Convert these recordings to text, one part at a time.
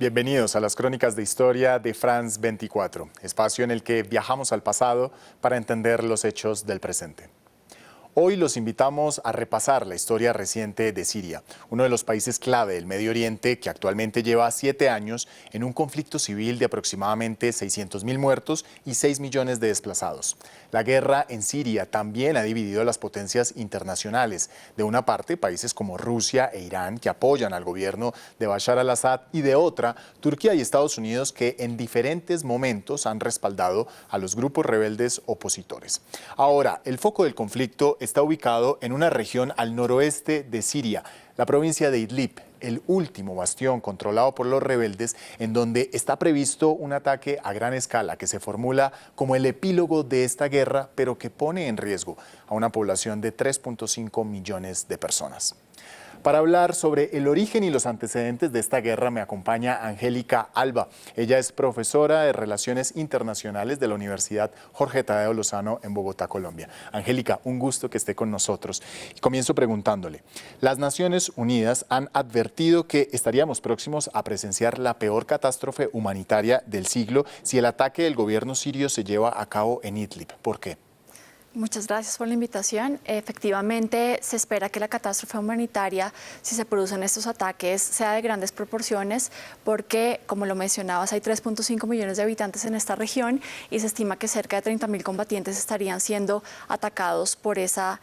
Bienvenidos a las Crónicas de Historia de France 24, espacio en el que viajamos al pasado para entender los hechos del presente. Hoy los invitamos a repasar la historia reciente de Siria, uno de los países clave del Medio Oriente que actualmente lleva 7 años en un conflicto civil de aproximadamente 600.000 muertos y 6 millones de desplazados. La guerra en Siria también ha dividido a las potencias internacionales. De una parte, países como Rusia e Irán, que apoyan al gobierno de Bashar al-Assad, y de otra, Turquía y Estados Unidos, que en diferentes momentos han respaldado a los grupos rebeldes opositores. Ahora, el foco del conflicto está ubicado en una región al noroeste de Siria, la provincia de Idlib, el último bastión controlado por los rebeldes, en donde está previsto un ataque a gran escala que se formula como el epílogo de esta guerra, pero que pone en riesgo a una población de 3.5 millones de personas. Para hablar sobre el origen y los antecedentes de esta guerra me acompaña Angélica Alba. Ella es profesora de Relaciones Internacionales de la Universidad Jorge Tadeo Lozano en Bogotá, Colombia. Angélica, un gusto que esté con nosotros. Y comienzo preguntándole, las Naciones Unidas han advertido que estaríamos próximos a presenciar la peor catástrofe humanitaria del siglo si el ataque del gobierno sirio se lleva a cabo en Idlib. ¿Por qué? Muchas gracias por la invitación. Efectivamente, se espera que la catástrofe humanitaria, si se producen estos ataques, sea de grandes proporciones porque, como lo mencionabas, hay 3.5 millones de habitantes en esta región y se estima que cerca de 30.000 combatientes estarían siendo atacados por esa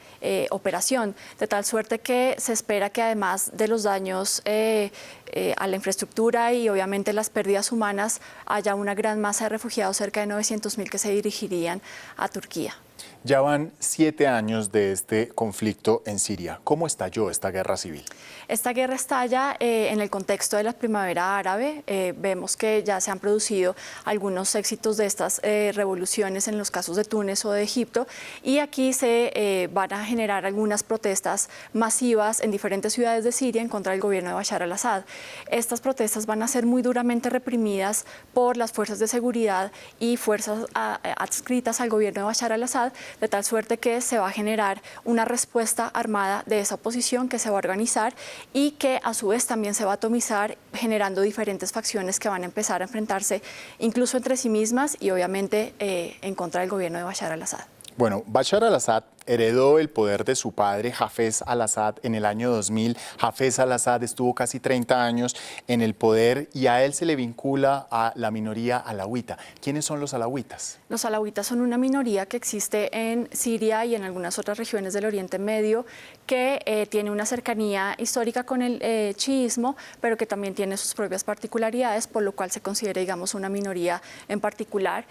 operación. De tal suerte que se espera que además de los daños a la infraestructura y obviamente las pérdidas humanas, haya una gran masa de refugiados, cerca de 900.000 que se dirigirían a Turquía. Ya van 7 años de este conflicto en Siria. ¿Cómo estalló esta guerra civil? Esta guerra estalla en el contexto de la primavera árabe. Vemos que ya se han producido algunos éxitos de estas revoluciones en los casos de Túnez o de Egipto, y aquí se van a generar algunas protestas masivas en diferentes ciudades de Siria en contra del gobierno de Bashar al-Assad. Estas protestas van a ser muy duramente reprimidas por las fuerzas de seguridad y fuerzas adscritas al gobierno de Bashar al-Assad, de tal suerte que se va a generar una respuesta armada de esa oposición que se va a organizar y que a su vez también se va a atomizar, generando diferentes facciones que van a empezar a enfrentarse incluso entre sí mismas y obviamente en contra del gobierno de Bashar al-Assad. Bueno, Bashar al-Assad heredó el poder de su padre, Hafez al-Assad, en el año 2000. Hafez al-Assad estuvo casi 30 años en el poder y a él se le vincula a la minoría alawita. ¿Quiénes son los alawitas? Los alawitas son una minoría que existe en Siria y en algunas otras regiones del Oriente Medio que tiene una cercanía histórica con el chiismo, pero que también tiene sus propias particularidades, por lo cual se considera, digamos, una minoría en particular.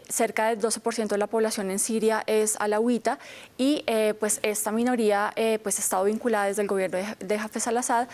Cerca del 12% de la población en Siria es alawita y pues esta minoría pues ha estado vinculada desde el gobierno de Hafez al-Assad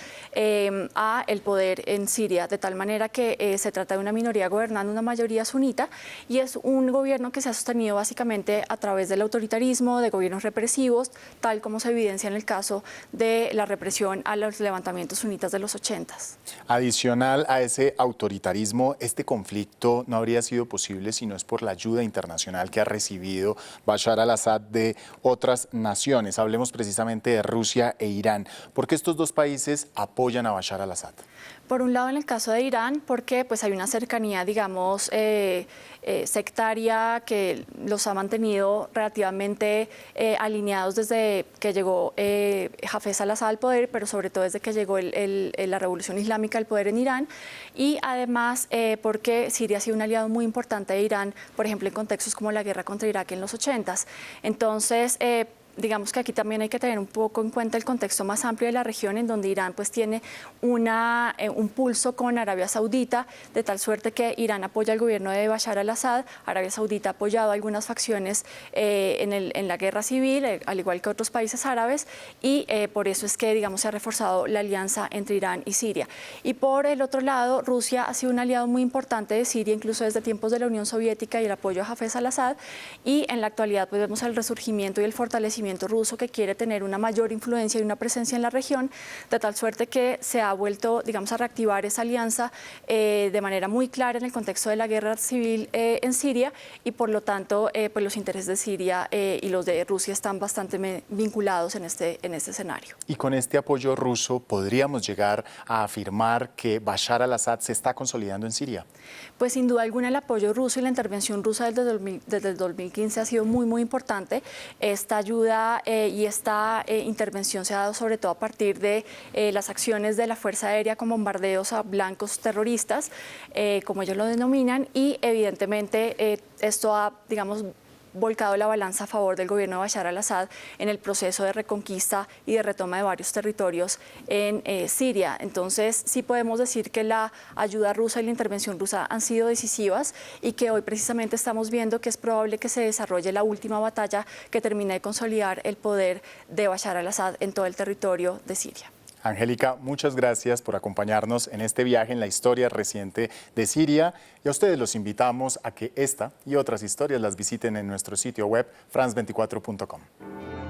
a el poder en Siria, de tal manera que se trata de una minoría gobernando una mayoría sunita y es un gobierno que se ha sostenido básicamente a través del autoritarismo, de gobiernos represivos, tal como se evidencia en el caso de la represión a los levantamientos sunitas de los 80s. Adicional a ese autoritarismo, este conflicto no habría sido posible si no es por la ayuda internacional que ha recibido Bashar al-Assad de otras naciones. Hablemos precisamente de Rusia e Irán. ¿Por qué estos dos países apoyan a Bashar al-Assad? Por un lado, en el caso de Irán, porque pues hay una cercanía, digamos, sectaria que los ha mantenido relativamente alineados desde que llegó Hafez al-Assad al poder, pero sobre todo desde que llegó la revolución islámica al poder en Irán, y además porque Siria ha sido un aliado muy importante de Irán, por ejemplo, en contextos como la guerra contra Irak en los 80s. Entonces, digamos que aquí también hay que tener un poco en cuenta el contexto más amplio de la región, en donde Irán pues tiene un pulso con Arabia Saudita, de tal suerte que Irán apoya al gobierno de Bashar al-Assad, Arabia Saudita ha apoyado a algunas facciones en la guerra civil, al igual que otros países árabes, y por eso es que, digamos, se ha reforzado la alianza entre Irán y Siria. Y por el otro lado, Rusia ha sido un aliado muy importante de Siria, incluso desde tiempos de la Unión Soviética y el apoyo a Hafez al-Assad, y en la actualidad pues vemos el resurgimiento y el fortalecimiento establecimiento ruso que quiere tener una mayor influencia y una presencia en la región, de tal suerte que se ha vuelto, digamos, a reactivar esa alianza de manera muy clara en el contexto de la guerra civil en Siria, y por lo tanto pues los intereses de Siria y los de Rusia están bastante vinculados en este escenario. Y con este apoyo ruso, ¿podríamos llegar a afirmar que Bashar al-Assad se está consolidando en Siria? Pues sin duda alguna el apoyo ruso y la intervención rusa desde el 2015 ha sido muy importante. Esta ayuda y esta intervención se ha dado sobre todo a partir de las acciones de la Fuerza Aérea con bombardeos a blancos terroristas, como ellos lo denominan, y evidentemente esto ha, digamos, volcado la balanza a favor del gobierno de Bashar al-Assad en el proceso de reconquista y de retoma de varios territorios en Siria. Entonces, sí podemos decir que la ayuda rusa y la intervención rusa han sido decisivas y que hoy precisamente estamos viendo que es probable que se desarrolle la última batalla que termine de consolidar el poder de Bashar al-Assad en todo el territorio de Siria. Angélica, muchas gracias por acompañarnos en este viaje en la historia reciente de Siria, y a ustedes los invitamos a que esta y otras historias las visiten en nuestro sitio web france24.com.